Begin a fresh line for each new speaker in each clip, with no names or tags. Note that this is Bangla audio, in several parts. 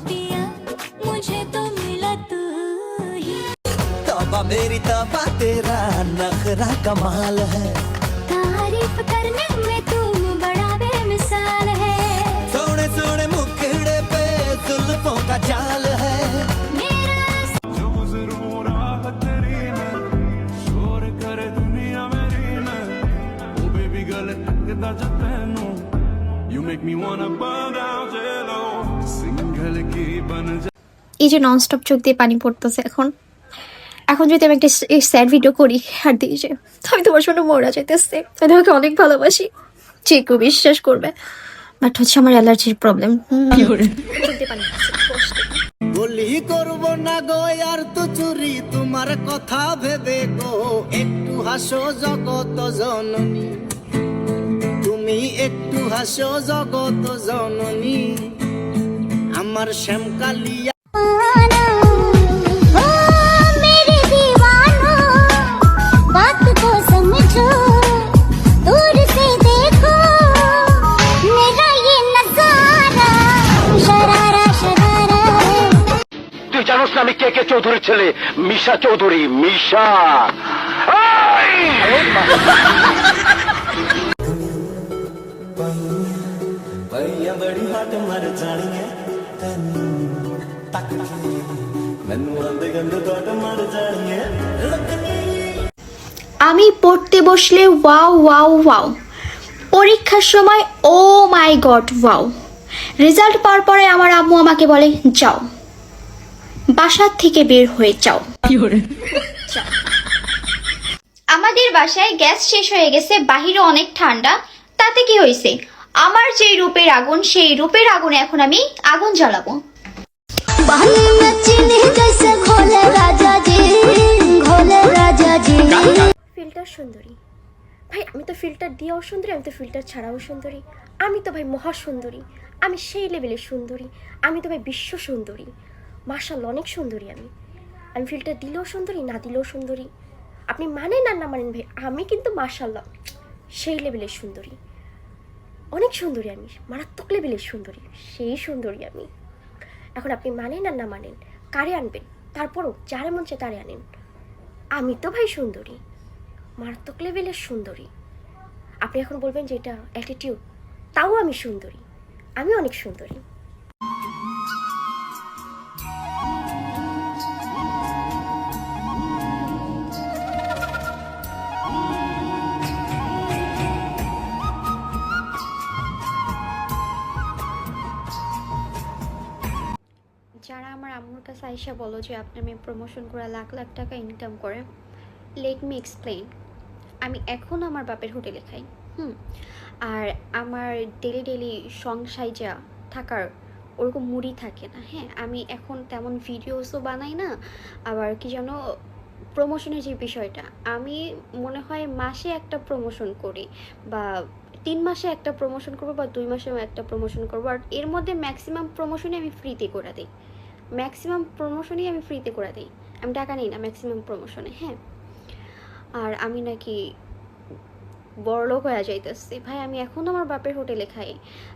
पिया मुझे तो मिला तू ही।
तौबा मेरी तौबा तेरा नखरा कमाल है,
तारीफ करने में तू बड़ा बेमिसाल है।
सोने सोने मुखड़े पे जुल्फों का जाल है।
मेरा
এই যে ননস্টপ চোখ দিয়ে পানি পড়তেছে এখন এখন যদি আমি একটা স্যাড ভিডিও করি আর দিই যে আমি তোমার জন্য মরা যাইতেছে, আমি তোমাকে অনেক ভালোবাসি, যে কেউ বিশ্বাস করবে, বাট হচ্ছে আমার অ্যালার্জির প্রবলেম।
বলি করব না গো আর তো চুরি তোমার কথা ভেবে গো, একটু হাসো জগত জননী, তুমি একটু হাসো জগত জননী, আমার শ্যামকালিয়া।
তুই জানোস না আমি কে কে চৌধুরীর ছেলে? মিশা চৌধুরী, মিশা।
बड़ी हट मर जानी है तक मैनू आंदे गंदे तोट मर जानी है।
আমি পড়তে বসলে ওয়াও ওয়াও ওয়াও, পরীক্ষার সময় ও মাই গড ওয়াও, রেজাল্ট পাওয়ার পরে আমার আম্মু আমাকে বলে যাও বাসার থেকে বের হয়ে যাও। আমাদের বাসায় গ্যাস শেষ হয়ে গেছে, বাহিরে অনেক ঠান্ডা, তাতে কি হয়েছে, আমার যে রূপের আগুন সেই রূপের আগুনে এখন আমি আগুন জ্বালাবো। ফিল্টার সুন্দরী ভাই, আমি তো ফিল্টার দিয়েও সুন্দরী, আমি তো ফিল্টার ছাড়াও সুন্দরী, আমি তো ভাই মহা সুন্দরী, আমি সেই লেভেলের সুন্দরী, আমি তো ভাই বিশ্ব সুন্দরী, মাশাআল্লাহ অনেক সুন্দরী আমি। আমি ফিল্টার দিলেও সুন্দরী, না দিলেও সুন্দরী, আপনি মানেন আর না মানেন ভাই, আমি কিন্তু মাশাআল্লাহ সেই লেভেলের সুন্দরী, অনেক সুন্দরী আমি, মারাত্মক লেভেলের সুন্দরী, সেই সুন্দরী আমি। এখন আপনি মানেন আর না মানেন, কারে আনবেন, তারপরও যারে মন চায় তারে আনেন, আমি তো ভাই সুন্দরী, মারাত্মক লেভেলের সুন্দরী। আপনি এখন বলবেন যে এটা অ্যাটিটিউড, তাও আমি সুন্দরী, আমি অনেক সুন্দরী। যারা আমার আম্মুর কাছে আইসা বলো যে আপনার মেয়ে প্রমোশন করে লাখ লাখ টাকা ইনকাম করে, লেট মি এক্সপ্লেন, আমি এখন আমার বাপের হোটেলে খাই, আর আমার ডেলি ডেলি সংসায় যা থাকার ওরকম মুড়ি থাকে না। হ্যাঁ, আমি এখন তেমন ভিডিওসও বানাই না, আবার কি যেন প্রমোশনের যে বিষয়টা, আমি মনে হয় মাসে একটা প্রমোশন করি, বা 3 মাসে একটা প্রমোশন করবো, বা 2 মাসেও একটা প্রমোশন করবো, আর এর মধ্যে ম্যাক্সিমাম প্রমোশনই আমি ফ্রিতে করে দিই, ম্যাক্সিমাম প্রমোশনই আমি ফ্রিতে করে দিই, আমি টাকা নিই না ম্যাক্সিমাম প্রমোশনে। হ্যাঁ, আর আমি নাকি বড়লোক হয়ে যাইতেছি ভাই, আমি এখন আমার বাপের হোটেলে খাই,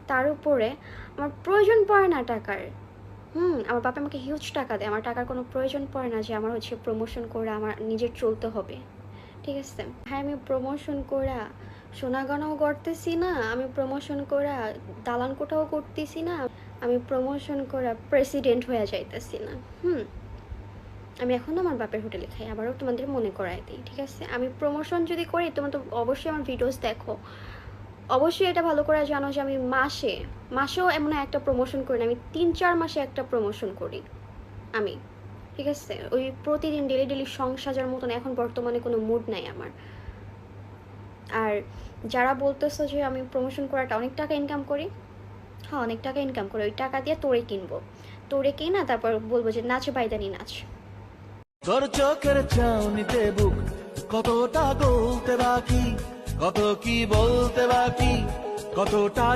তার উপরে আমার প্রয়োজন পড়ে না টাকার। আমার বাপে আমাকে হিউজ টাকা দেয়, আমার টাকার কোনো প্রয়োজন পড়ে না যে আমার হচ্ছে প্রমোশন করে আমার নিজের চলতে হবে, ঠিক আছে ভাই। আমি প্রমোশন করে সোনাগনাও করতেছি না, আমি প্রমোশন করে দালান কোটাও করতেছি না, আমি প্রমোশন করে প্রেসিডেন্ট হয়ে যাইতেছি না। আমি এখন আমার বাপের হোটেলে খাই, আবারও তোমাদের মনে করাই দিই, ঠিক আছে। আমি প্রমোশন যদি করি, তোমরা তো অবশ্যই আমার ভিডিওস দেখো, অবশ্যই এটা ভালো করে জানো যে আমি মাসেও এমন একটা প্রমোশন করি না, আমি 3-4 মাসে একটা প্রমোশন করি আমি, ঠিক আছে। ওই প্রতিদিন ডেলি ডেলি সং সাজার মতন এখন বর্তমানে কোনো মুড নাই আমার। আর যারা বলতেছো যে আমি প্রমোশন করাটা অনেক টাকা ইনকাম করি, হ্যাঁ অনেক টাকা ইনকাম করি, ওই টাকা দিয়ে তোরে কিনবো, তোরে কিনা তারপর বলবো যে নাচ বাইদানি নাচ।
তোর চোখের চাউনিতে বুক কতটা গলতে বাকি, কত কি বলতে বাকি, কতটা